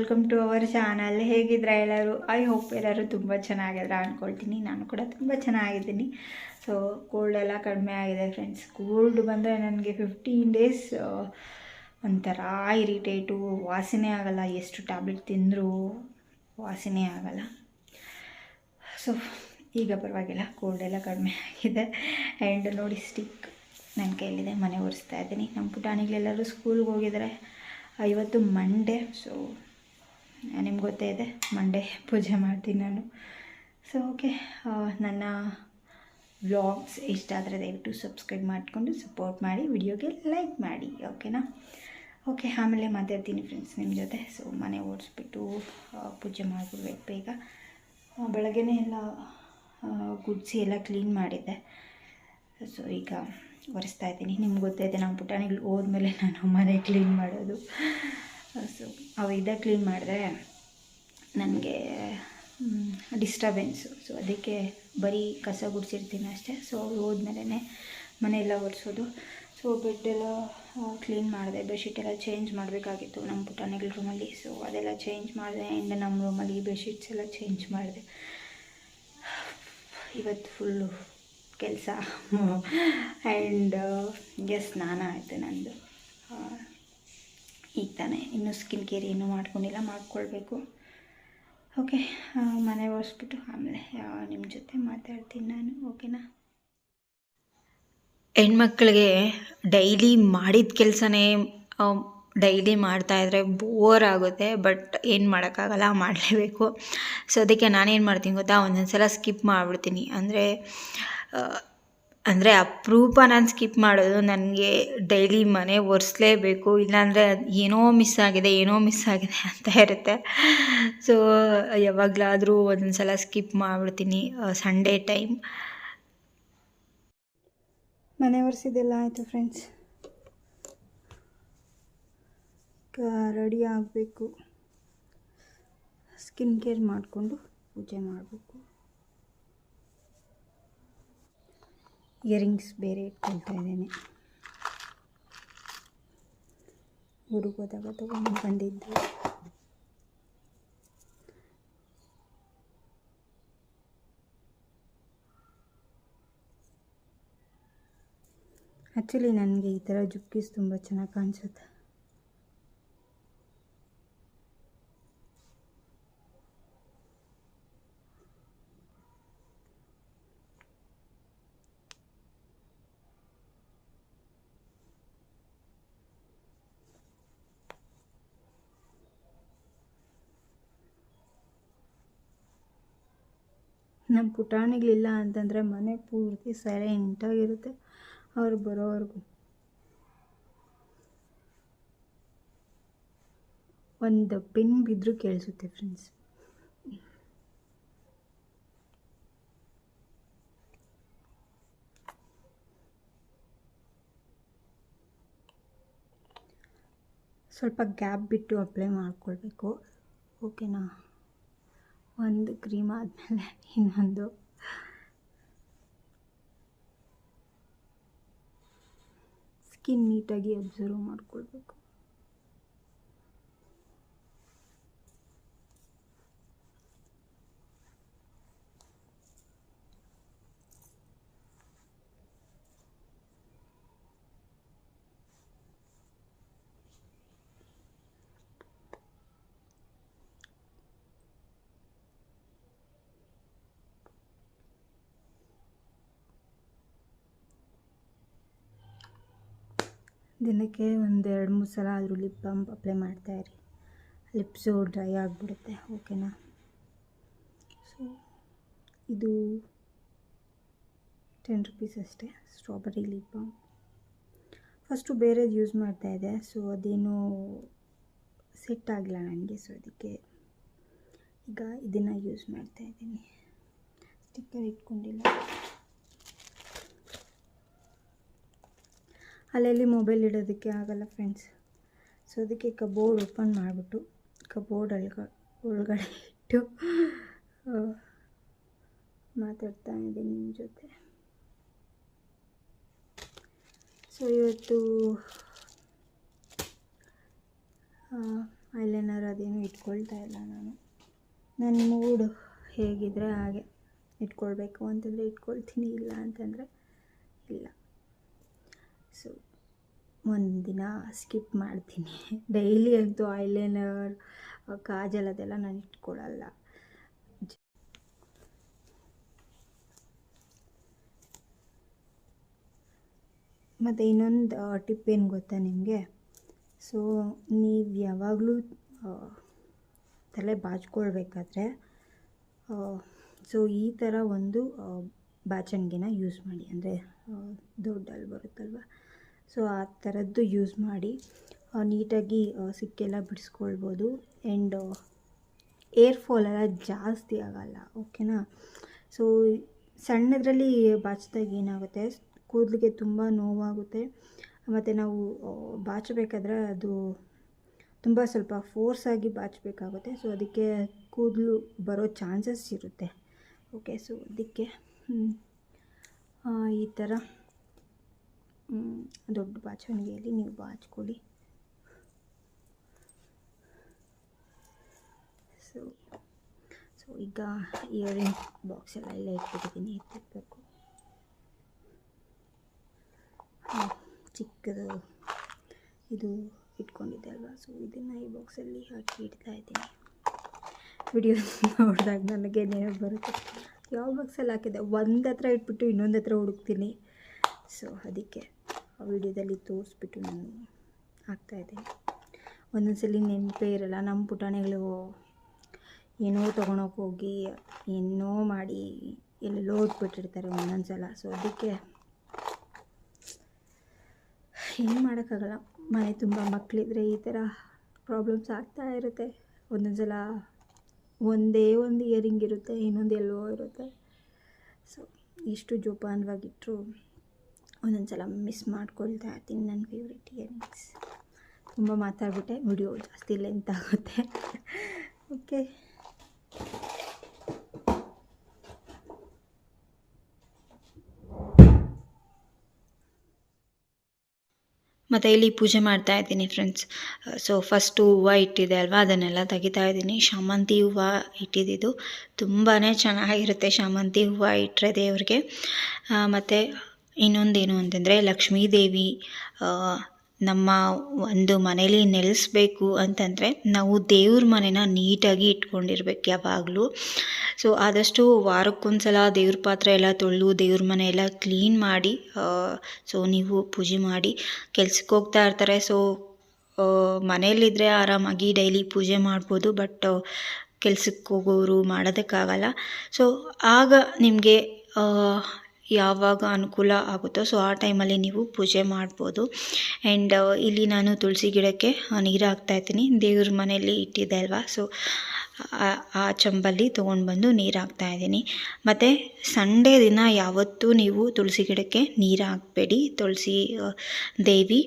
Welcome to our channel. ಹೇಗಿದ್ರೆ ಎಲ್ಲರೂ? I hope ಎಲ್ಲರೂ ತುಂಬ ಚೆನ್ನಾಗಿದ್ರೆ ಅಂದ್ಕೊಳ್ತೀನಿ. ನಾನು ಕೂಡ ತುಂಬ ಚೆನ್ನಾಗಿದ್ದೀನಿ. ಸೊ ಕೋಲ್ಡ್ ಎಲ್ಲ ಕಡಿಮೆ ಆಗಿದೆ ಫ್ರೆಂಡ್ಸ್. ಕೋಲ್ಡ್ ಬಂದರೆ ನನಗೆ 15 ಡೇಸ್ ಒಂಥರ ಇರಿಟೇಟು, ವಾಸನೆ ಆಗಲ್ಲ. ಎಷ್ಟು ಟ್ಯಾಬ್ಲೆಟ್ ತಿಂದರೂ ವಾಸನೆ ಆಗಲ್ಲ. ಸೊ ಈಗ ಪರವಾಗಿಲ್ಲ, ಕೋಲ್ಡ್ ಎಲ್ಲ ಕಡಿಮೆ ಆಗಿದೆ. ಆ್ಯಂಡ್ ನೋಡಿ, ಸ್ಟಿಕ್ ನನ್ನ ಕೈಯಲ್ಲಿದೆ, ಮನೆ ಒರೆಸ್ತಾ ಇದ್ದೀನಿ. ನಮ್ಮ ಪುಟಾಣಿಗಳೆಲ್ಲರೂ ಸ್ಕೂಲ್ಗೆ ಹೋಗಿದ್ದಾರೆ. ಇವತ್ತು ಮಂಡೇ. ಸೊ ನಿಮ್ಗೆ ಗೊತ್ತೇ ಇದೆ, ಮಂಡೇ ಪೂಜೆ ಮಾಡ್ತೀನಿ ನಾನು. ಸೊ ಓಕೆ, ನನ್ನ ವ್ಲಾಗ್ಸ್ ಇಷ್ಟ ಆದರೆ ದಯವಿಟ್ಟು ಸಬ್ಸ್ಕ್ರೈಬ್ ಮಾಡಿಕೊಂಡು ಸಪೋರ್ಟ್ ಮಾಡಿ, ವಿಡಿಯೋಗೆ ಲೈಕ್ ಮಾಡಿ, ಓಕೆನಾ? ಓಕೆ, ಆಮೇಲೆ ಮಾತಾಡ್ತೀನಿ ಫ್ರೆಂಡ್ಸ್ ನಿಮ್ಮ ಜೊತೆ. ಸೊ ಮನೆ ಓಡಿಸ್ಬಿಟ್ಟು ಪೂಜೆ ಮಾಡಿಬಿಡ್ಬೇಕು ಬೇಗ. ಬೆಳಗ್ಗೆನೇ ಎಲ್ಲ ಗುಡಿಸಿ ಎಲ್ಲ ಕ್ಲೀನ್ ಮಾಡಿದ್ದೆ. ಸೊ ಈಗ ಒರೆಸ್ತಾ ಇದ್ದೀನಿ. ನಿಮ್ಗೆ ಗೊತ್ತಾಯಿದೆ, ನಮ್ಮ ಪುಟಾಣಿಗಳು ಹೋದ್ಮೇಲೆ ನಾನು ಮನೆ ಕ್ಲೀನ್ ಮಾಡೋದು. ಸೊ ಅವಿದ್ದ ಕ್ಲೀನ್ ಮಾಡಿದ್ರೆ ನನಗೆ ಡಿಸ್ಟರ್ಬೆನ್ಸು. ಸೊ ಅದಕ್ಕೆ ಬರೀ ಕಸ ಗುಡಿಸಿರ್ತೀನಿ ಅಷ್ಟೇ. ಸೊ ಅವ್ರು ಹೋದ್ಮೇಲೆ ಮನೆಯೆಲ್ಲ ಒರೆಸೋದು. ಸೊ ಬೆಡ್ಡೆಲ್ಲ ಕ್ಲೀನ್ ಮಾಡಿದೆ. ಬೆಡ್ಶೀಟ್ ಎಲ್ಲ ಚೇಂಜ್ ಮಾಡಬೇಕಾಗಿತ್ತು ನಮ್ಮ ಪುಟಾಣಿಗಳ ರೂಮಲ್ಲಿ. ಸೊ ಅದೆಲ್ಲ ಚೇಂಜ್ ಮಾಡಿದೆ. ಆ್ಯಂಡ್ ನಮ್ಮ ರೂಮಲ್ಲಿ ಬೆಡ್ಶೀಟ್ಸ್ ಎಲ್ಲ ಚೇಂಜ್ ಮಾಡಿದೆ. ಇವತ್ತು ಫುಲ್ಲು ಕೆಲಸ. ಆ್ಯಂಡ್ ಸ್ನಾನ ಆಯಿತು ನಂದು ಈಗ ತಾನೇ. ಇನ್ನೂ ಸ್ಕಿನ್ ಕೇರ್ ಇನ್ನೂ ಮಾಡ್ಕೊಂಡಿಲ್ಲ, ಮಾಡ್ಕೊಳ್ಬೇಕು. ಓಕೆ, ಮನೆ ಒರೆಸ್ಬಿಟ್ಟು ಆಮೇಲೆ ನಿಮ್ಮ ಜೊತೆ ಮಾತಾಡ್ತೀನಿ ನಾನು, ಓಕೆನಾ? ಹೆಣ್ಮಕ್ಳಿಗೆ ಡೈಲಿ ಮಾಡಿದ ಕೆಲಸನೇ ಡೈಲಿ ಮಾಡ್ತಾಯಿದ್ರೆ ಬೋರ್ ಆಗುತ್ತೆ. ಬಟ್ ಏನು ಮಾಡೋಕ್ಕಾಗಲ್ಲ, ಮಾಡಲೇಬೇಕು. ಸೊ ಅದಕ್ಕೆ ನಾನೇನು ಮಾಡ್ತೀನಿ ಗೊತ್ತಾ, ಒಂದೊಂದು ಸಲ ಸ್ಕಿಪ್ ಮಾಡಿಬಿಡ್ತೀನಿ. ಅಂದರೆ ಅಪರೂಪ ನಾನು ಸ್ಕಿಪ್ ಮಾಡೋದು. ನನಗೆ ಡೈಲಿ ಮನೆ ಒರೆಸ್ಲೇಬೇಕು, ಇಲ್ಲಾಂದರೆ ಏನೋ ಮಿಸ್ ಆಗಿದೆ ಅಂತ ಇರುತ್ತೆ. ಸೊ ಯಾವಾಗಲಾದರೂ ಒಂದೊಂದು ಸಲ ಸ್ಕಿಪ್ ಮಾಡಿಬಿಡ್ತೀನಿ ಸಂಡೇ ಟೈಮ್. ಮನೆ ಒರೆಸಿದೆಲ್ಲ ಆಯಿತು ಫ್ರೆಂಡ್ಸ್. ರೆಡಿ ಆಗಬೇಕು, ಸ್ಕಿನ್ ಕೇರ್ ಮಾಡಿಕೊಂಡು ಪೂಜೆ ಮಾಡಬೇಕು. ಇಯರಿಂಗ್ಸ್ ಬೇರೆ ಇಟ್ಕೊಳ್ತಾ ಇದ್ದೇನೆ. ಊರಿಗೆ ಹೋದಾಗ ತೊಗೊಂಡು ಬಂದಿದ್ದು. ಆ್ಯಕ್ಚುಲಿ ನನಗೆ ಈ ಥರ ಜುಕ್ಕೀಸ್ ತುಂಬ ಚೆನ್ನಾಗಿ ಕಾಣಿಸುತ್ತೆ. ನಮ್ಮ ಪುಟಾಣಿಗಳಿಲ್ಲ ಅಂತಂದರೆ ಮನೆ ಪೂರ್ತಿ ಸೈಲೆಂಟಾಗಿರುತ್ತೆ ಅವ್ರು ಬರೋವರೆಗೂ. ಒಂದು ಪಿನ್ ಬಿದ್ದರೂ ಕೇಳಿಸುತ್ತೆ ಫ್ರೆಂಡ್ಸ್. ಸ್ವಲ್ಪ ಗ್ಯಾಪ್ ಬಿಟ್ಟು ಅಪ್ಲೈ ಮಾಡ್ಕೊಳ್ಬೇಕು, ಓಕೆನಾ? ಒಂದು ಕ್ರೀಮ್ ಆದಮೇಲೆ ಇನ್ನೊಂದು. ಸ್ಕಿನ್ ನೀಟಾಗಿ ಅಬ್ಸರ್ವ್ ಮಾಡ್ಕೊಳ್ಬೇಕು. ದಿನಕ್ಕೆ 1-2-3 ಸಲ ಆದರೂ ಲಿಪ್ ಬಾಮ್ ಅಪ್ಲೈ ಮಾಡ್ತಾಯಿರಿ. ಲಿಪ್ಸು ಡ್ರೈ ಆಗಿಬಿಡುತ್ತೆ, ಓಕೆನಾ? ಸೊ ಇದು 10 ರೂಪೀಸ್ ಅಷ್ಟೇ, ಸ್ಟ್ರಾಬೆರಿ ಲಿಪ್ ಬಾಮ್. ಫಸ್ಟು ಬೇರೆದು ಯೂಸ್ ಮಾಡ್ತಾಯಿದ್ದೆ. ಸೊ ಅದೇನೂ ಸೆಟ್ ಆಗಿಲ್ಲ ನನಗೆ. ಸೊ ಅದಕ್ಕೆ ಈಗ ಇದನ್ನು ಯೂಸ್ ಮಾಡ್ತಾಯಿದ್ದೀನಿ. ಸ್ಟಿಕ್ಕರ್ ಇಟ್ಕೊಂಡಿಲ್ಲ. ಅಲ್ಲಲ್ಲಿ ಮೊಬೈಲ್ ಇಡೋದಕ್ಕೆ ಆಗಲ್ಲ ಫ್ರೆಂಡ್ಸ್. ಸೊ ಅದಕ್ಕೆ ಕಬೋರ್ಡ್ ಓಪನ್ ಮಾಡಿಬಿಟ್ಟು ಕಬೋರ್ಡ್ ಒಳಗಡೆ ಇಟ್ಟು ಮಾತಾಡ್ತಾ ಇದ್ದೀನಿ ನಿಮ್ಮ ಜೊತೆ. ಸೊ ಇವತ್ತು ಐಲೈನರ್ ಅದೇನು ಇಟ್ಕೊಳ್ತಾ ಇಲ್ಲ ನಾನು. ನನ್ನ ಮೂಡು ಹೇಗಿದ್ದರೆ ಹಾಗೆ ಇಟ್ಕೊಳ್ಬೇಕು ಅಂತಂದರೆ ಇಟ್ಕೊಳ್ತೀನಿ, ಇಲ್ಲ ಅಂತಂದರೆ ಇಲ್ಲ. ಸೊ ಒಂದಿನ ಸ್ಕಿಪ್ ಮಾಡ್ತೀನಿ. ಡೈಲಿ ಅಂತೂ ಐಲೈನರ್ ಕಾಜಲ್ ಅದೆಲ್ಲ ನಾನು ಇಟ್ಕೊಳ್ಳಲ್ಲ. ಮತ್ತು ಇನ್ನೊಂದು ಟಿಪ್ ಏನು ಗೊತ್ತಾ ನಿಮಗೆ? ಸೊ ನೀವು ಯಾವಾಗಲೂ ತಲೆ ಬಾಚ್ಕೊಳ್ಬೇಕಾದ್ರೆ ಸೊ ಈ ಥರ ಒಂದು ಬಾಚಣಿಗೆನ ಯೂಸ್ ಮಾಡಿ, ಅಂದರೆ ದೊಡ್ಡಲ್ಲಿ ಬರುತ್ತಲ್ವ, ಸೊ ಆ ಥರದ್ದು ಯೂಸ್ ಮಾಡಿ ನೀಟಾಗಿ ಸಿಕ್ಕೆಲ್ಲ ಬಿಡಿಸ್ಕೊಳ್ಬೋದು. ಆ್ಯಂಡ್ ಏರ್ ಫಾಲೆಲ್ಲ ಜಾಸ್ತಿ ಆಗೋಲ್ಲ, ಓಕೆನಾ? ಸೊ ಸಣ್ಣದರಲ್ಲಿ ಬಾಚಿದಾಗ ಏನಾಗುತ್ತೆ, ಕೂದಲಿಗೆ ತುಂಬ ನೋವಾಗುತ್ತೆ. ಮತ್ತು ನಾವು ಬಾಚಬೇಕಾದ್ರೆ ಅದು ತುಂಬ ಸ್ವಲ್ಪ ಫೋರ್ಸಾಗಿ ಬಾಚಬೇಕಾಗುತ್ತೆ. ಸೊ ಅದಕ್ಕೆ ಕೂದಲು ಬರೋ ಚಾನ್ಸಸ್ ಇರುತ್ತೆ. ಓಕೆ, ಸೊ ಅದಕ್ಕೆ ಈ ಥರ ದೊಡ್ಡ ಬಾಚಣಿಗೆಯಲ್ಲಿ ನೀವು ಬಾಚ್ಕೊಳ್ಳಿ. ಸೊ ಈಗ ಇಯರಿಂಗ್ ಬಾಕ್ಸ್ ಎಲ್ಲ ಇಲ್ಲೇ ಇಟ್ಬಿಟ್ಟಿದ್ದೀನಿ, ಎತ್ತಿಟ್ಬೇಕು. ಚಿಕ್ಕದು ಇದು ಇಟ್ಕೊಂಡಿದ್ದೆ ಅಲ್ವಾ, ಸೊ ಇದನ್ನು ಈ ಬಾಕ್ಸಲ್ಲಿ ಹಾಕಿ ಇಡ್ತಾ ಇದ್ದೀನಿ. ವಿಡಿಯೋ ನೋಡಿದಾಗ ನನಗೆ ನೆನಪು ಬರುತ್ತೆ, ಯಾವ ಬಾಕ್ಸಲ್ಲಿ ಹಾಕಿದೆ, ಒಂದು ಹತ್ರ ಇಟ್ಬಿಟ್ಟು ಇನ್ನೊಂದು ಹತ್ರ ಹುಡುಕ್ತೀನಿ. ಸೊ ಅದಕ್ಕೆ ಆ ವಿಡಿಯೋದಲ್ಲಿ ತೋರಿಸ್ಬಿಟ್ಟು ನಾನು ಹಾಕ್ತಾಯಿದ್ದೀನಿ. ಒಂದೊಂದ್ಸಲಿ ನೆನಪೇ ಇರಲ್ಲ. ನಮ್ಮ ಪುಟಾಣಿಗಳು ಏನೋ ತೊಗೊಳಕ್ಕೆ ಹೋಗಿ ಏನೋ ಮಾಡಿ ಎಲ್ಲೆಲ್ಲೋ ಇಟ್ಬಿಟ್ಟಿರ್ತಾರೆ ಒಂದೊಂದು ಸಲ. ಸೊ ಅದಕ್ಕೆ ಏನು ಮಾಡೋಕ್ಕಾಗಲ್ಲ. ಮನೆ ತುಂಬ ಮಕ್ಕಳಿದ್ರೆ ಈ ಥರ ಪ್ರಾಬ್ಲಮ್ಸ್ ಆಗ್ತಾ ಇರುತ್ತೆ. ಒಂದೊಂದು ಸಲ ಒಂದೇ ಒಂದು ಇಯರಿಂಗ್ ಇರುತ್ತೆ, ಇನ್ನೊಂದು ಎಲ್ಲೋ ಇರುತ್ತೆ. ಸೊ ಎಷ್ಟು ಜೋಪಾನವಾಗಿಟ್ಟರು ಒಂದೊಂದು ಸಲ ಮಿಸ್ ಮಾಡ್ಕೊಳ್ತಾ ಇರ್ತೀನಿ ನನ್ನ ಫೇವ್ರೆಟ್ ಇಯರಿಂಗ್ಸ್. ತುಂಬ ಮಾತಾಡ್ಬಿಟ್ಟೆ, ವಿಡಿಯೋ ಜಾಸ್ತಿ ಲೆಂತ್ ಆಗುತ್ತೆ. ಓಕೆ, ಮತ್ತು ಇಲ್ಲಿ ಪೂಜೆ ಮಾಡ್ತಾ ಇದ್ದೀನಿ ಫ್ರೆಂಡ್ಸ್. ಸೊ ಫಸ್ಟು ಹೂವು ಇಟ್ಟಿದೆ ಅಲ್ವಾ, ಅದನ್ನೆಲ್ಲ ತೆಗಿತಾ ಇದ್ದೀನಿ. ಶಾಮಂತಿ ಹೂವು ಇಟ್ಟಿದ್ದು ತುಂಬಾ ಚೆನ್ನಾಗಿರುತ್ತೆ, ಶಾಮಂತಿ ಹೂವು ಇಟ್ಟರೆ ದೇವ್ರಿಗೆ. ಮತ್ತು ಇನ್ನೊಂದೇನು ಅಂತಂದರೆ, ಲಕ್ಷ್ಮೀ ದೇವಿ ನಮ್ಮ ಒಂದು ಮನೇಲಿ ನೆಲೆಸ್ಬೇಕು ಅಂತಂದರೆ ನಾವು ದೇವ್ರ ಮನೇನ ನೀಟಾಗಿ ಇಟ್ಕೊಂಡಿರ್ಬೇಕು ಯಾವಾಗಲೂ. ಸೊ ಆದಷ್ಟು ವಾರಕ್ಕೊಂದ್ಸಲ ದೇವ್ರ ಪಾತ್ರೆ ಎಲ್ಲ ತೊಳೆದು ದೇವ್ರ ಮನೆ ಎಲ್ಲ ಕ್ಲೀನ್ ಮಾಡಿ ಸೊ ನೀವು ಪೂಜೆ ಮಾಡಿ. ಕೆಲ್ಸಕ್ಕೆ ಹೋಗ್ತಾ ಇರ್ತಾರೆ, ಸೊ ಮನೆಯಲ್ಲಿದ್ದರೆ ಆರಾಮಾಗಿ ಡೈಲಿ ಪೂಜೆ ಮಾಡ್ಬೋದು. ಬಟ್ ಕೆಲ್ಸಕ್ಕೆ ಹೋಗೋರು ಮಾಡೋದಕ್ಕಾಗಲ್ಲ. ಸೊ ಆಗ ನಿಮಗೆ ಯಾವಾಗ ಅನುಕೂಲ ಆಗುತ್ತೋ ಸೊ ಆ ಟೈಮಲ್ಲಿ ನೀವು ಪೂಜೆ ಮಾಡ್ಬೋದು. ಆ್ಯಂಡ್ ಇಲ್ಲಿ ನಾನು ತುಳಸಿ ಗಿಡಕ್ಕೆ ನೀರು ಹಾಕ್ತಾಯಿದ್ದೀನಿ. ದೇವ್ರ ಮನೆಯಲ್ಲಿ ಇಟ್ಟಿದ್ದೆ ಅಲ್ವಾ, ಸೊ ಆ ಚಂಬಲ್ಲಿ ತೊಗೊಂಡು ಬಂದು ನೀರು ಹಾಕ್ತಾಯಿದ್ದೀನಿ. ಮತ್ತು ಸಂಡೇ ದಿನ ಯಾವತ್ತೂ ನೀವು ತುಳಸಿ ಗಿಡಕ್ಕೆ ನೀರು ಹಾಕಬೇಡಿ. ತುಳಸಿ ದೇವಿ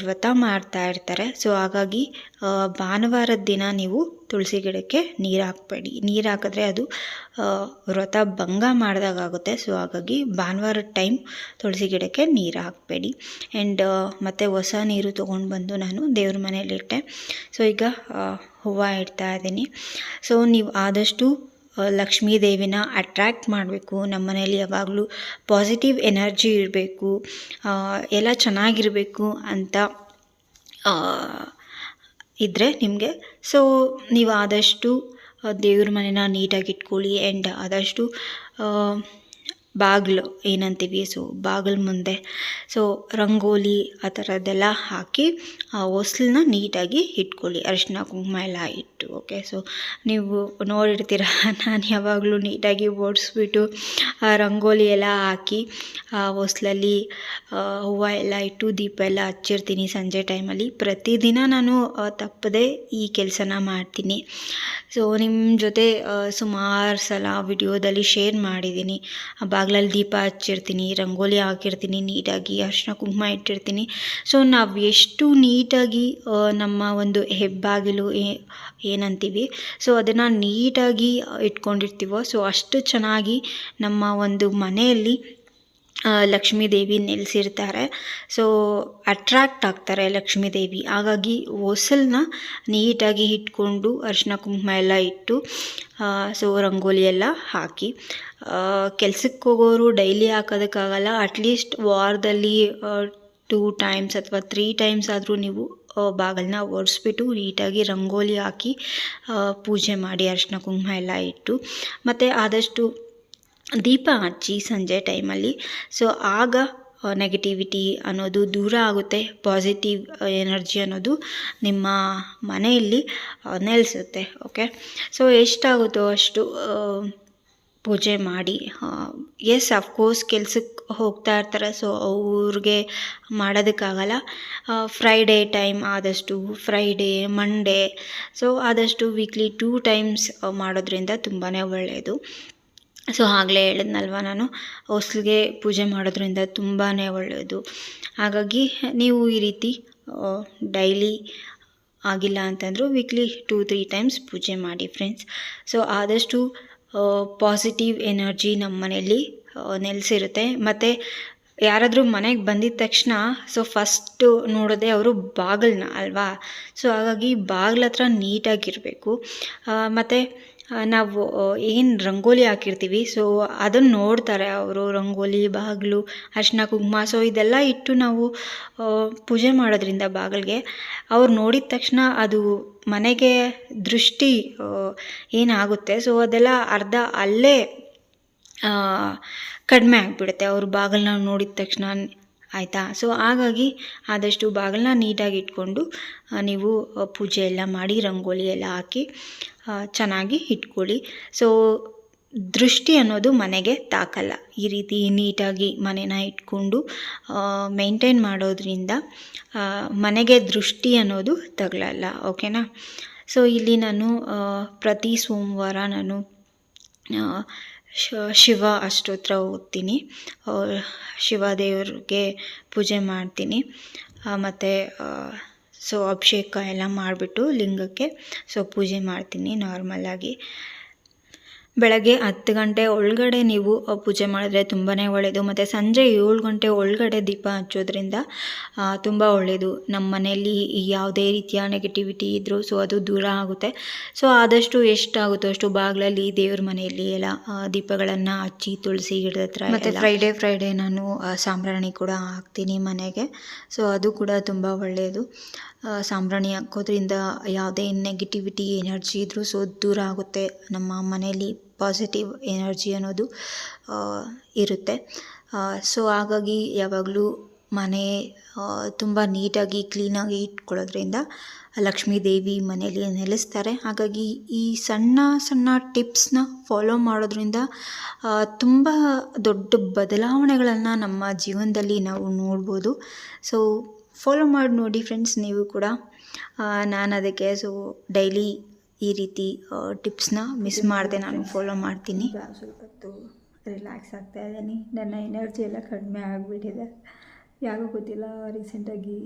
ವ್ರತ ಮಾಡ್ತಾ ಇರ್ತಾರೆ. ಸೊ ಹಾಗಾಗಿ ಭಾನುವಾರದ ದಿನ ನೀವು ತುಳಸಿ ಗಿಡಕ್ಕೆ ನೀರು ಹಾಕಬೇಡಿ. ನೀರು ಹಾಕಿದ್ರೆ ಅದು ವ್ರತ ಭಂಗ ಮಾಡಿದಾಗುತ್ತೆ. ಸೊ ಹಾಗಾಗಿ ಭಾನುವಾರದ ಟೈಮ್ ತುಳಸಿ ಗಿಡಕ್ಕೆ ನೀರು ಹಾಕಬೇಡಿ. ಆ್ಯಂಡ್ ಮತ್ತು ಹೊಸ ನೀರು ತೊಗೊಂಡು ಬಂದು ನಾನು ದೇವ್ರ ಮನೆಯಲ್ಲಿಟ್ಟೆ. ಸೊ ಈಗ ಹೂವು ಇಡ್ತಾ ಇದ್ದೀನಿ. ಸೊ ನೀವು ಆದಷ್ಟು ಲಕ್ಷ್ಮೀ ದೇವಿನ ಅಟ್ರ್ಯಾಕ್ಟ್ ಮಾಡಬೇಕು. ನಮ್ಮ ಮನೇಲಿ ಯಾವಾಗಲೂ ಪಾಸಿಟಿವ್ ಎನರ್ಜಿ ಇರಬೇಕು, ಎಲ್ಲ ಚೆನ್ನಾಗಿರಬೇಕು ಅಂತ ಇದ್ದರೆ ನಿಮಗೆ. ಸೊ ನೀವು ಆದಷ್ಟು ದೇವ್ರ ಮನೇನ ನೀಟಾಗಿ ಇಟ್ಕೊಳ್ಳಿ. ಆ್ಯಂಡ್ ಆದಷ್ಟು ಬಾಗಿಲು ಏನಂತೀವಿ, ಸೊ ಬಾಗಿಲು ಮುಂದೆ ಸೊ ರಂಗೋಲಿ ಆ ಥರದ್ದೆಲ್ಲ ಹಾಕಿ ಆ ಹೊಸ್ಲನ್ನ ನೀಟಾಗಿ ಇಟ್ಕೊಳ್ಳಿ, ಅರಿಶಿನ ಕುಂಕುಮ ಎಲ್ಲ ಇಟ್ಟು. ಓಕೆ, ಸೊ ನೀವು ನೋಡಿರ್ತೀರ ನಾನು ಯಾವಾಗಲೂ ನೀಟಾಗಿ ಓಡಿಸ್ಬಿಟ್ಟು ರಂಗೋಲಿ ಎಲ್ಲ ಹಾಕಿ ಹೊಸ್ಲಲ್ಲಿ ಹೂವು ಎಲ್ಲ ಇಟ್ಟು ದೀಪ ಎಲ್ಲ ಹಚ್ಚಿರ್ತೀನಿ ಸಂಜೆ ಟೈಮಲ್ಲಿ. ಪ್ರತಿದಿನ ನಾನು ತಪ್ಪದೆ ಈ ಕೆಲಸನ ಮಾಡ್ತೀನಿ. ಸೊ ನಿಮ್ಮ ಜೊತೆ ಸುಮಾರು ಸಲ ವಿಡಿಯೋದಲ್ಲಿ ಶೇರ್ ಮಾಡಿದ್ದೀನಿ. ಬಾಗಿಲಲ್ಲಿ ದೀಪ ಹಚ್ಚಿರ್ತೀನಿ, ರಂಗೋಲಿ ಹಾಕಿರ್ತೀನಿ, ನೀಟಾಗಿ ಅರಿಶಿನ ಕುಂಕುಮ ಇಟ್ಟಿರ್ತೀನಿ. ಸೊ ನಾವು ಎಷ್ಟು ನೀಟಾಗಿ ನಮ್ಮ ಒಂದು ಹೆಬ್ಬಾಗಿಲು ಏನಂತೀವಿ ಸೊ ಅದನ್ನು ನೀಟಾಗಿ ಇಟ್ಕೊಂಡಿರ್ತೀವೋ ಸೊ ಅಷ್ಟು ಚೆನ್ನಾಗಿ ನಮ್ಮ ಒಂದು ಮನೆಯಲ್ಲಿ ಲಕ್ಷ್ಮೀ ದೇವಿ ನೆಲೆಸಿರ್ತಾರೆ. ಸೊ ಅಟ್ರ್ಯಾಕ್ಟ್ ಆಗ್ತಾರೆ ಲಕ್ಷ್ಮೀ ದೇವಿ. ಹಾಗಾಗಿ ಹೊಸಲನ್ನ ನೀಟಾಗಿ ಇಟ್ಕೊಂಡು ಅರಿಶಿನ ಕುಂಕುಮ ಎಲ್ಲ ಇಟ್ಟು ಸೊ ರಂಗೋಲಿ ಎಲ್ಲ ಹಾಕಿ. ಕೆಲ್ಸಕ್ಕೆ ಹೋಗೋರು ಡೈಲಿ ಹಾಕೋದಕ್ಕಾಗಲ್ಲ, ಅಟ್ಲೀಸ್ಟ್ ವಾರದಲ್ಲಿ 2 ಟೈಮ್ಸ್ ಅಥವಾ 3 ಟೈಮ್ಸ್ ಆದರೂ ನೀವು ಬಾಗಿಲನ್ನ ಒರೆಸ್ಬಿಟ್ಟು ನೀಟಾಗಿ ರಂಗೋಲಿ ಹಾಕಿ ಪೂಜೆ ಮಾಡಿ ಅರಿಶಿನ ಕುಂಕುಮ ಎಲ್ಲ ಇಟ್ಟು. ಮತ್ತು ಆದಷ್ಟು ದೀಪ ಹಚ್ಚಿ ಸಂಜೆ ಟೈಮಲ್ಲಿ. ಸೊ ಆಗ ನೆಗೆಟಿವಿಟಿ ಅನ್ನೋದು ದೂರ ಆಗುತ್ತೆ, ಪಾಸಿಟಿವ್ ಎನರ್ಜಿ ಅನ್ನೋದು ನಿಮ್ಮ ಮನೆಯಲ್ಲಿ ನೆಲೆಸುತ್ತೆ. ಓಕೆ, ಸೊ ಎಷ್ಟಾಗುತ್ತೋ ಅಷ್ಟು ಪೂಜೆ ಮಾಡಿ. ಎಸ್ ಅಫ್ಕೋರ್ಸ್ ಕೆಲ್ಸಕ್ಕೆ ಹೋಗ್ತಾ ಇರ್ತಾರೆ, ಸೊ ಅವ್ರಿಗೆ ಮಾಡೋದಕ್ಕಾಗಲ್ಲ. ಫ್ರೈಡೇ ಟೈಮ್ ಆದಷ್ಟು, ಫ್ರೈಡೇ, ಮಂಡೇ, ಸೊ ಆದಷ್ಟು ವೀಕ್ಲಿ 2 ಟೈಮ್ಸ್ ಮಾಡೋದ್ರಿಂದ ತುಂಬಾ ಒಳ್ಳೆಯದು. ಸೊ ಆಗಲೇ ಹೇಳಿದ್ನಲ್ವ ನಾನು, ಹೊಸ್ಲಿಗೆ ಪೂಜೆ ಮಾಡೋದ್ರಿಂದ ತುಂಬಾ ಒಳ್ಳೆಯದು. ಹಾಗಾಗಿ ನೀವು ಈ ರೀತಿ ಡೈಲಿ ಆಗಿಲ್ಲ ಅಂತಂದರೂ ವೀಕ್ಲಿ 2-3 ಟೈಮ್ಸ್ ಪೂಜೆ ಮಾಡಿ ಫ್ರೆಂಡ್ಸ್. ಸೊ ಆದಷ್ಟು ಪಾಸಿಟಿವ್ ಎನರ್ಜಿ ನಮ್ಮ ಮನೆಯಲ್ಲಿ ನೆಲೆಸಿರುತ್ತೆ. ಮತ್ತು ಯಾರಾದರೂ ಮನೆಗೆ ಬಂದಿದ್ದ ತಕ್ಷಣ ಸೊ ಫಸ್ಟು ನೋಡೋದೇ ಅವರು ಬಾಗಿಲನ್ನ ಅಲ್ವಾ. ಸೊ ಹಾಗಾಗಿ ಬಾಗಿಲ ಹತ್ರ ನೀಟಾಗಿರಬೇಕು. ಮತ್ತು ನಾವು ಏನು ರಂಗೋಲಿ ಹಾಕಿರ್ತೀವಿ ಸೊ ಅದನ್ನು ನೋಡ್ತಾರೆ ಅವರು, ರಂಗೋಲಿ, ಬಾಗಿಲು, ಅರಿಶಿನ ಕುಂಕುಮ. ಸೊ ಇದೆಲ್ಲ ಇಟ್ಟು ನಾವು ಪೂಜೆ ಮಾಡೋದ್ರಿಂದ ಬಾಗಿಲಿಗೆ ಅವ್ರು ನೋಡಿದ ತಕ್ಷಣ ಅದು ಮನೆಗೆ ದೃಷ್ಟಿ ಏನಾಗುತ್ತೆ ಸೊ ಅದೆಲ್ಲ ಅರ್ಧ ಅಲ್ಲೇ ಕಡಿಮೆ ಆಗಿಬಿಡುತ್ತೆ ಅವ್ರ ಬಾಗಿಲನ್ನ ನೋಡಿದ ತಕ್ಷಣ, ಆಯಿತಾ. ಸೊ ಹಾಗಾಗಿ ಆದಷ್ಟು ಬಾಗಿಲನ್ನ ನೀಟಾಗಿ ಇಟ್ಕೊಂಡು ನೀವು ಪೂಜೆ ಎಲ್ಲ ಮಾಡಿ ರಂಗೋಲಿ ಎಲ್ಲ ಹಾಕಿ ಚೆನ್ನಾಗಿ ಇಟ್ಕೊಳ್ಳಿ. ಸೊ ದೃಷ್ಟಿ ಅನ್ನೋದು ಮನೆಗೆ ತಾಕಲ್ಲ. ಈ ರೀತಿ ನೀಟಾಗಿ ಮನೆನ ಇಟ್ಕೊಂಡು ಮೇಂಟೈನ್ ಮಾಡೋದ್ರಿಂದ ಮನೆಗೆ ದೃಷ್ಟಿ ಅನ್ನೋದು ತಗಲಲ್ಲ. ಓಕೆನಾ. ಸೊ ಇಲ್ಲಿ ನಾನು ಪ್ರತಿ ಸೋಮವಾರ ನಾನು ಶಿವ ಅಷ್ಟೋತ್ರ ಓದ್ತೀನಿ, ಶಿವ ದೇವ್ರಿಗೆ ಪೂಜೆ ಮಾಡ್ತೀನಿ. ಮತ್ತು ಸೊ ಅಭಿಷೇಕ ಎಲ್ಲ ಮಾಡಿಬಿಟ್ಟು ಲಿಂಗಕ್ಕೆ ಸೊ ಪೂಜೆ ಮಾಡ್ತೀನಿ ನಾರ್ಮಲಾಗಿ. ಬೆಳಗ್ಗೆ 10 ಗಂಟೆ ಒಳಗಡೆ ನೀವು ಪೂಜೆ ಮಾಡಿದ್ರೆ ತುಂಬಾ ಒಳ್ಳೆಯದು. ಮತ್ತು ಸಂಜೆ 7 ಗಂಟೆ ಒಳಗಡೆ ದೀಪ ಹಚ್ಚೋದ್ರಿಂದ ತುಂಬ ಒಳ್ಳೆಯದು. ನಮ್ಮ ಮನೆಯಲ್ಲಿ ಯಾವುದೇ ರೀತಿಯ ನೆಗೆಟಿವಿಟಿ ಇದ್ದರೂ ಸೊ ಅದು ದೂರ ಆಗುತ್ತೆ. ಸೊ ಆದಷ್ಟು ಎಷ್ಟಾಗುತ್ತೋ ಅಷ್ಟು ಬಾಗಿಲಲ್ಲಿ ದೇವ್ರ ಮನೆಯಲ್ಲಿ ಎಲ್ಲ ದೀಪಗಳನ್ನು ಹಚ್ಚಿ ತುಳಸಿ ಗಿಡದ ಹತ್ರ. ಮತ್ತು ಫ್ರೈಡೇ ನಾನು ಸಾಂಬ್ರಾಣಿ ಕೂಡ ಹಾಕ್ತೀನಿ ಮನೆಗೆ. ಸೊ ಅದು ಕೂಡ ತುಂಬ ಒಳ್ಳೆಯದು. ಸಾಂಬ್ರಾಣಿ ಹಾಕೋದ್ರಿಂದ ಯಾವುದೇ ನೆಗೆಟಿವಿಟಿ ಎನರ್ಜಿ ಇದ್ದರೂ ಸೊ ದೂರ ಆಗುತ್ತೆ. ನಮ್ಮ ಮನೆಯಲ್ಲಿ ಪಾಸಿಟಿವ್ ಎನರ್ಜಿ ಅನ್ನೋದು ಇರುತ್ತೆ. ಸೊ ಹಾಗಾಗಿ ಯಾವಾಗಲೂ ಮನೆ ತುಂಬ ನೀಟಾಗಿ ಕ್ಲೀನಾಗಿ ಇಟ್ಕೊಳ್ಳೋದ್ರಿಂದ ಲಕ್ಷ್ಮೀ ದೇವಿ ಮನೆಯಲ್ಲಿ ನೆಲೆಸ್ತಾರೆ. ಹಾಗಾಗಿ ಈ ಸಣ್ಣ ಸಣ್ಣ ಟಿಪ್ಸ್ನ ಫಾಲೋ ಮಾಡೋದ್ರಿಂದ ತುಂಬ ದೊಡ್ಡ ಬದಲಾವಣೆಗಳನ್ನು ನಮ್ಮ ಜೀವನದಲ್ಲಿ ನಾವು ನೋಡ್ಬೋದು. ಸೊ ಫಾಲೋ ಮಾಡಿ ನೋಡಿ ಫ್ರೆಂಡ್ಸ್ ನೀವು ಕೂಡ. ನಾನು ಅದಕ್ಕೆ ಸೊ ಡೈಲಿ ಈ ರೀತಿ ಟಿಪ್ಸ್ನ ಮಿಸ್ ಮಾಡಿದೆ ನಾನು ಫಾಲೋ ಮಾಡ್ತೀನಿ. ಸ್ವಲ್ಪ ಹೊತ್ತು ರಿಲ್ಯಾಕ್ಸ್ ಆಗ್ತಾ ಇದ್ದೀನಿ. ನನ್ನ ಎನರ್ಜಿ ಎಲ್ಲ ಕಡಿಮೆ ಆಗಿಬಿಟ್ಟಿದೆ, ಯಾಕೋ ಗೊತ್ತಿಲ್ಲ. ರೀಸೆಂಟಾಗಿ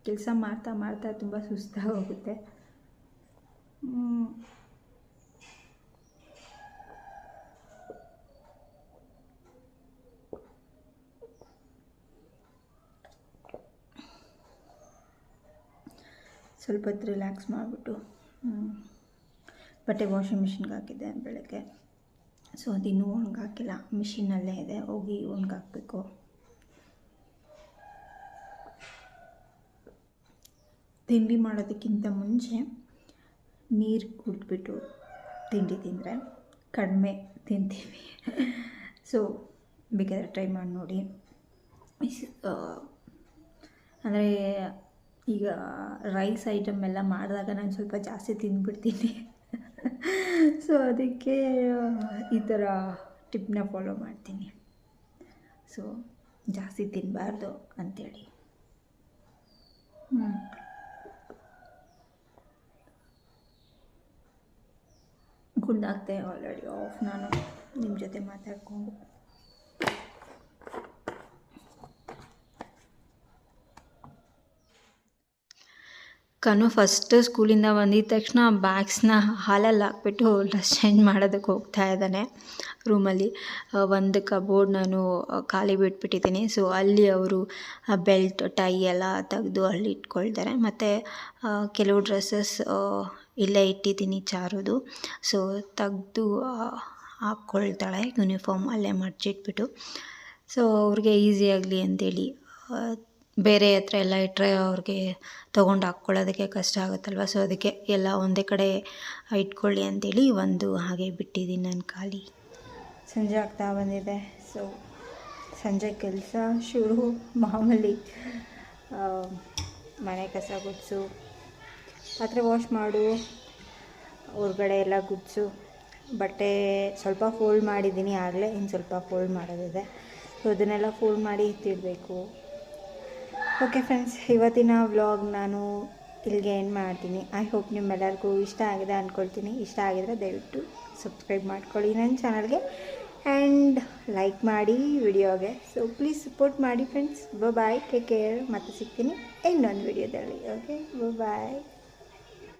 ಕೆಲಸ ಮಾಡ್ತಾ ಮಾಡ್ತಾ ತುಂಬ ಸುಸ್ತಾಗಿ ಹೋಗುತ್ತೆ. ಸ್ವಲ್ಪ ಹೊತ್ತು ರಿಲ್ಯಾಕ್ಸ್ ಮಾಡಿಬಿಟ್ಟು ಬಟ್ಟೆ ವಾಷಿಂಗ್ ಮಿಷಿನ್ಗೆ ಹಾಕಿದ್ದೆ ಬೆಳಗ್ಗೆ. ಸೊ ಅದಿನ್ನೂ ಒಣಗಾಕಿಲ್ಲ, ಮಿಷಿನಲ್ಲೇ ಇದೆ, ಹೋಗಿ ಒಣಗಾಕಬೇಕು. ತಿಂಡಿ ಮಾಡೋದಕ್ಕಿಂತ ಮುಂಚೆ ನೀರು ಕುಡಿದ್ಬಿಟ್ಟು ತಿಂಡಿ ತಿಂದರೆ ಕಡಿಮೆ ತಿಂತೀವಿ. ಸೊ ಬೇಕಾದರೆ ಟ್ರೈ ಮಾಡಿ ನೋಡಿ. ಅಂದರೆ ಈಗ ರೈಸ್ ಐಟಮ್ ಎಲ್ಲ ಮಾಡಿದಾಗ ನಾನು ಸ್ವಲ್ಪ ಜಾಸ್ತಿ ತಿಂದ್ಬಿಡ್ತೀನಿ. ಸೊ ಅದಕ್ಕೆ ಈ ಥರ ಟಿಪ್ನ ಫಾಲೋ ಮಾಡ್ತೀನಿ. ಸೊ ಜಾಸ್ತಿ ತಿನ್ನಬಾರ್ದು ಅಂಥೇಳಿ. ಗುಂಡಾಗ್ತೆ ಆಲ್ರೆಡಿ ಆಫ್ ನಾನು ನಿಮ್ಮ ಜೊತೆ ಮಾತಾಡ್ಕೊಂಡು. ಕನು ಫಸ್ಟ್ ಸ್ಕೂಲಿಂದ ಬಂದಿದ್ದ ತಕ್ಷಣ ಬ್ಯಾಗ್ಸ್ನ ಹಾಲಲ್ಲಿ ಹಾಕ್ಬಿಟ್ಟು ಡ್ರೆಸ್ ಚೇಂಜ್ ಮಾಡೋದಕ್ಕೆ ಹೋಗ್ತಾ ಇದ್ದಾನೆ ರೂಮಲ್ಲಿ. ಒಂದು ಕಬೋರ್ಡ್ ನಾನು ಖಾಲಿ ಬಿಟ್ಬಿಟ್ಟಿದ್ದೀನಿ. ಸೊ ಅಲ್ಲಿ ಅವರು ಬೆಲ್ಟ್ ಟೈ ಎಲ್ಲ ತೆಗೆದು ಅಲ್ಲಿ ಇಟ್ಕೊಳ್ತಾರೆ. ಮತ್ತು ಕೆಲವು ಡ್ರೆಸ್ಸಸ್ ಇಲ್ಲೇ ಇಟ್ಟಿದ್ದೀನಿ ಚಾರುದು. ಸೊ ತೆಗ್ದು ಹಾಕ್ಕೊಳ್ತಾಳೆ ಯೂನಿಫಾರ್ಮ್ ಅಲ್ಲೇ ಮಡ್ಚಿಟ್ಬಿಟ್ಟು. ಸೊ ಅವ್ರಿಗೆ ಈಸಿ ಆಗಲಿ ಅಂತೇಳಿ. ಬೇರೆ ಹತ್ರ ಎಲ್ಲ ಇಟ್ಟರೆ ಅವ್ರಿಗೆ ತೊಗೊಂಡು ಹಾಕ್ಕೊಳ್ಳೋದಕ್ಕೆ ಕಷ್ಟ ಆಗುತ್ತಲ್ವ. ಸೊ ಅದಕ್ಕೆ ಎಲ್ಲ ಒಂದೇ ಕಡೆ ಇಟ್ಕೊಳ್ಳಿ ಅಂತೇಳಿ ಒಂದು ಹಾಗೆ ಬಿಟ್ಟಿದ್ದೀನಿ ನಾನು ಖಾಲಿ. ಸಂಜೆ ಆಗ್ತಾ ಬಂದಿದೆ. ಸೊ ಸಂಜೆ ಕೆಲಸ ಶುರು ಮಾಮೂಲಿ. ಮನೆ ಕಸ ಗುಡಿಸು, ಪಾತ್ರೆ ವಾಶ್ ಮಾಡು, ಹೊರ್ಗಡೆ ಎಲ್ಲ ಗುಡಿಸು, ಬಟ್ಟೆ ಸ್ವಲ್ಪ ಫೋಲ್ಡ್ ಮಾಡಿದ್ದೀನಿ ಆಗಲೇ, ಇನ್ನು ಸ್ವಲ್ಪ ಫೋಲ್ಡ್ ಮಾಡೋದಿದೆ. ಸೊ ಅದನ್ನೆಲ್ಲ ಫೋಲ್ಡ್ ಮಾಡಿ ಎತ್ತಿಡಬೇಕು. ಓಕೆ ಫ್ರೆಂಡ್ಸ್, ಇವತ್ತಿನ ವ್ಲಾಗ್ ನಾನು ಇಲ್ಲಿಗೆ ಎಂಡ್ ಮಾಡ್ತೀನಿ. ಐ ಹೋಪ್ ನಿಮ್ಮೆಲ್ಲರಿಗೂ ಇಷ್ಟ ಆಗಿದೆ ಅಂದ್ಕೊಳ್ತೀನಿ. ಇಷ್ಟ ಆಗಿದರೆ ದಯವಿಟ್ಟು ಸಬ್ಸ್ಕ್ರೈಬ್ ಮಾಡ್ಕೊಳ್ಳಿ ನನ್ನ ಚಾನಲ್ಗೆ ಆ್ಯಂಡ್ ಲೈಕ್ ಮಾಡಿ ವಿಡಿಯೋಗೆ. ಸೊ ಪ್ಲೀಸ್ ಸಪೋರ್ಟ್ ಮಾಡಿ ಫ್ರೆಂಡ್ಸ್. ಬಾಯ್, ಟೇಕ್ ಕೇರ್. ಮತ್ತೆ ಸಿಗ್ತೀನಿ ಇನ್ನೊಂದು ವಿಡಿಯೋದಲ್ಲಿ. ಓಕೆ, ಬಾಯ್.